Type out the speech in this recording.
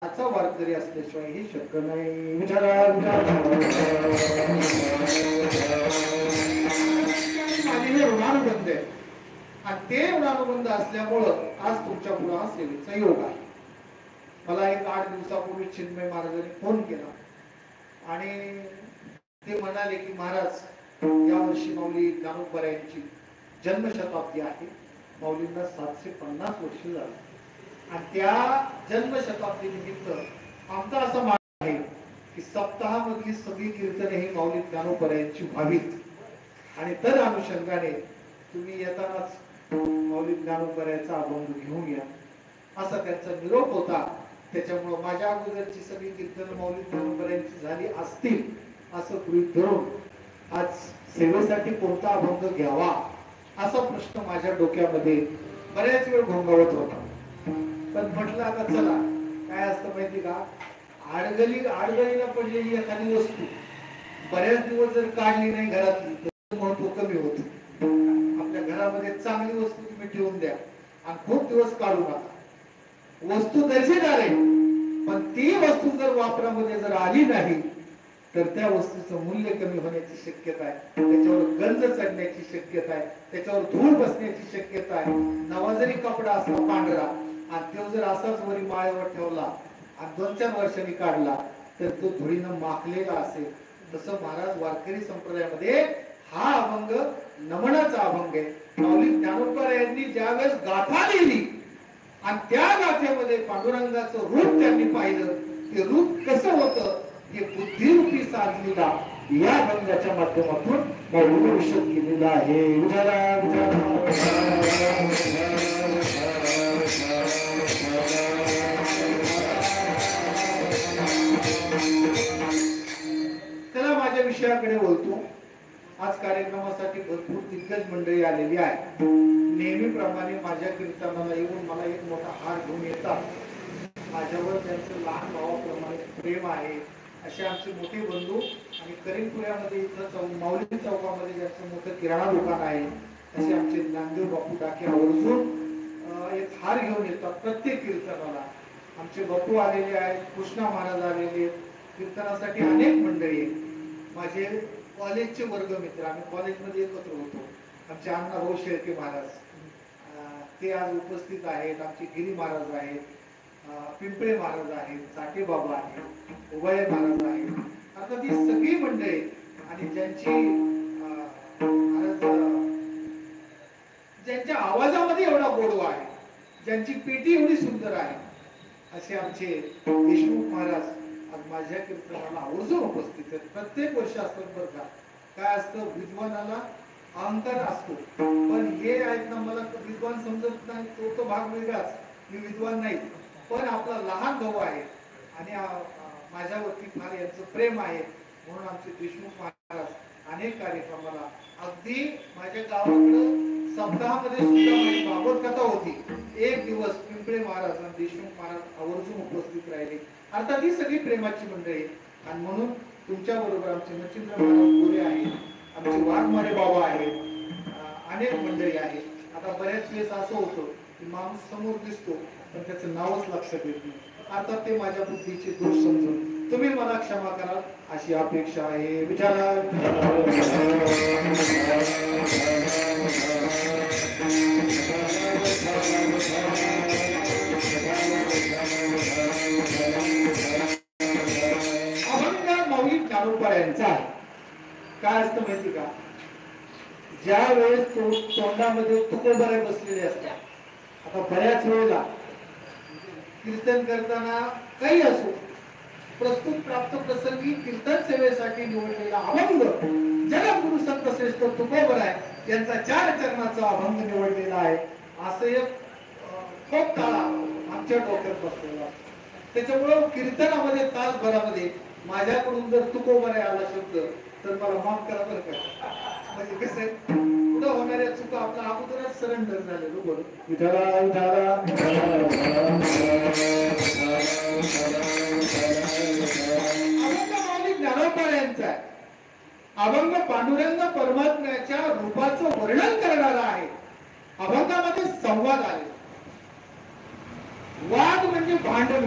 असा वारकरी असल्याशिवाय हे शक्य नाही. माझे ऋणानुबंध आहे आणि ते ऋणानुबंध असल्यामुळं आज तुमच्या पुढे हा सेवेचा योग आहे. मला एक 8 दिवसापूर्वी चिन्मय महाराजांनी फोन केला आणि ते म्हणाले की महाराज, या वर्षी माऊली ज्ञानोबा यांची जन्मशताब्दी आहे. माऊलींना 750 वर्ष झाली आणि त्या जन्मशताब्दी निमित्त आमचा असा मान आहे की सप्ताहामधली सगळी कीर्तने ही माऊली ज्ञानोबा यांची व्हावीत आणि तर अनुषंगाने तुम्ही येतानाच माऊली ज्ञानोबा यांचा अभंग घेऊन या असा त्यांचा निरोप होता. त्याच्यामुळे माझ्या अगोदरची सगळी कीर्तन माऊली ज्ञानोबा यांची झाली असतील असं गृहीत धरून आज सेवेसाठी कोणता अभंग घ्यावा असा प्रश्न माझ्या डोक्यामध्ये बऱ्याच वेळ घोंगावत होता. पण म्हटलं आता चला, काय असतं माहिती का, आडगळीला पडलेली एखादी वस्तू बऱ्याच दिवस जर काढली नाही घरातली तर महत्व कमी होत. आपल्या घरामध्ये चांगली वस्तू तुम्ही ठेवून द्या आणि खूप दिवस काढू नका. वस्तू दर्जेदार आहे पण ती वस्तू जर वापरामध्ये जर आली नाही तर त्या वस्तूचं मूल्य कमी होण्याची शक्यता आहे, त्याच्यावर गंज चढण्याची शक्यता आहे, त्याच्यावर धूळ बसण्याची शक्यता आहे. नवा जरी कपडा असला पांढरा आणि तो जर असाच वरी माळ्यावर ठेवला आणि 2-4 वर्षांनी काढला तर तो धुळीनं माखलेला असेल. तसं महाराज वारकरी संप्रदायामध्ये हा अभंग नमनाचा अभंग आहे. माऊली ज्ञानोबा यांनी ज्यावेळेस गाथा लिहिली आणि त्या गाथेमध्ये पांडुरंगाचं रूप त्यांनी पाहिलं, ते रूप कसं होतं हे बुद्धिरूपी साधलेला या अभंगाच्या माध्यमातून माऊलीने विशद केलेला आहे. चला माझ्या विषयाकडे बोलतो. आज कार्यक्रमासाठी भरपूर दिग्गज मंडळी आलेली आहे. नेहमीप्रमाणे माझ्या कीर्तनाला येऊन मला एक मोठा हार घेऊन येतात. माझ्यावर त्यांचं लहान भावाप्रमाणे प्रेम आहे असे आमचे मोठे बंधू आणि करीमपुऱ्यामध्ये इथं माऊली चौकामध्ये ज्यांचं मोठं किराणा दुकान आहे असे आमचे ज्ञानदेव बापू डाके आवर्जून एक हार घेऊन येतात प्रत्येक कीर्तनाला. आमचे बापू आलेले आहेत, कृष्णा महाराज आलेले, कीर्तनासाठी अनेक मंडळी आहेत. माझे कॉलेजचे वर्गमित्र, आम्ही कॉलेजमध्ये एकत्र होतो. आमचे अण्णा भाऊ शेळके महाराज ते आज उपस्थित आहेत. आमचे गिरी महाराज आहेत, पिंपळे महाराज आहेत, साठे बाबा आहेत, उबाळे महाराज आहेत. आता ती सगळी मंडळी आणि ज्यांच्या आवाजामध्ये एवढा गोडवा आहे, ज्यांची पेटी एवढी सुंदर आहे असे आमचे देशमुख महाराज आज माझ्या कीर्तनाला आवर्जून उपस्थित आहेत. प्रत्येक वर्ष असतात बरं का. काय असतं, विद्वानाला अहंकार असतो पण हे आहेत ना, मला विद्वान समजत नाही तो भाग वेगळाच, मी विद्वान नाही पण आपला लहान भाऊ आहे आणि माझ्यावरती फार यांचं प्रेम आहे म्हणून आमचे देशमुख महाराज अनेक कार्यक्रमाला, अगदी माझ्या गावाकडं सप्ताहामध्ये सुद्धा माझी भागवत कथा होती. एक दिवस पिंपळे महाराज आणि देशमुख महाराज आवर्जून उपस्थित राहिले. अर्थात ही सगळी प्रेमाची मंडळी आणि म्हणून तुमच्या बरोबर आमचे मच्छिंद्र महाराज गोरे आहेत, आमचे वाघमारे बाबा आहेत, अनेक मंडळी आहेत. आता बऱ्याच वेळेस असं होतं की माणूस समोर दिसतो पण त्याचं नावच लक्षात येत नाही. आता ते माझ्या बुद्धीचे दोष समजून तुम्ही मला क्षमा कराल अशी अपेक्षा आहे. विचारा अभंग माऊली ज्ञानोबा यांचा काय असतं माहिती का, ज्या वेळेस तोंडामध्ये तुकोबऱ्या बसलेले असतात. आता बऱ्याच वेळेला कीर्तन करताना काही असो, प्रस्तुत प्राप्त प्रसंगी कीर्तन सेवेसाठी निवडलेला अभंग जगद्गुरु संत श्रेष्ठ तुकोबराय यांचा 4 चरणाचा अभंग निवडलेला आहे असं एक खूप काळा आमच्या डोक्यात बसलेला असतो. त्याच्यामुळं कीर्तनामध्ये तासभरामध्ये माझ्याकडून जर तुकोबराय आला शब्द तर मला माफ करा बरं का. म्हणजे कसं आहे, पुढे होणाऱ्या चुका आपला अगोदरच सरेंडर झालेलो बरोबर. ज्ञानोबा यांचा आहे अभंग पांडुरंग परमात्म्याच्या रूपाचं वर्णन करणारा आहे. अभंगामध्ये संवाद आहे. वाद म्हणजे भांडण,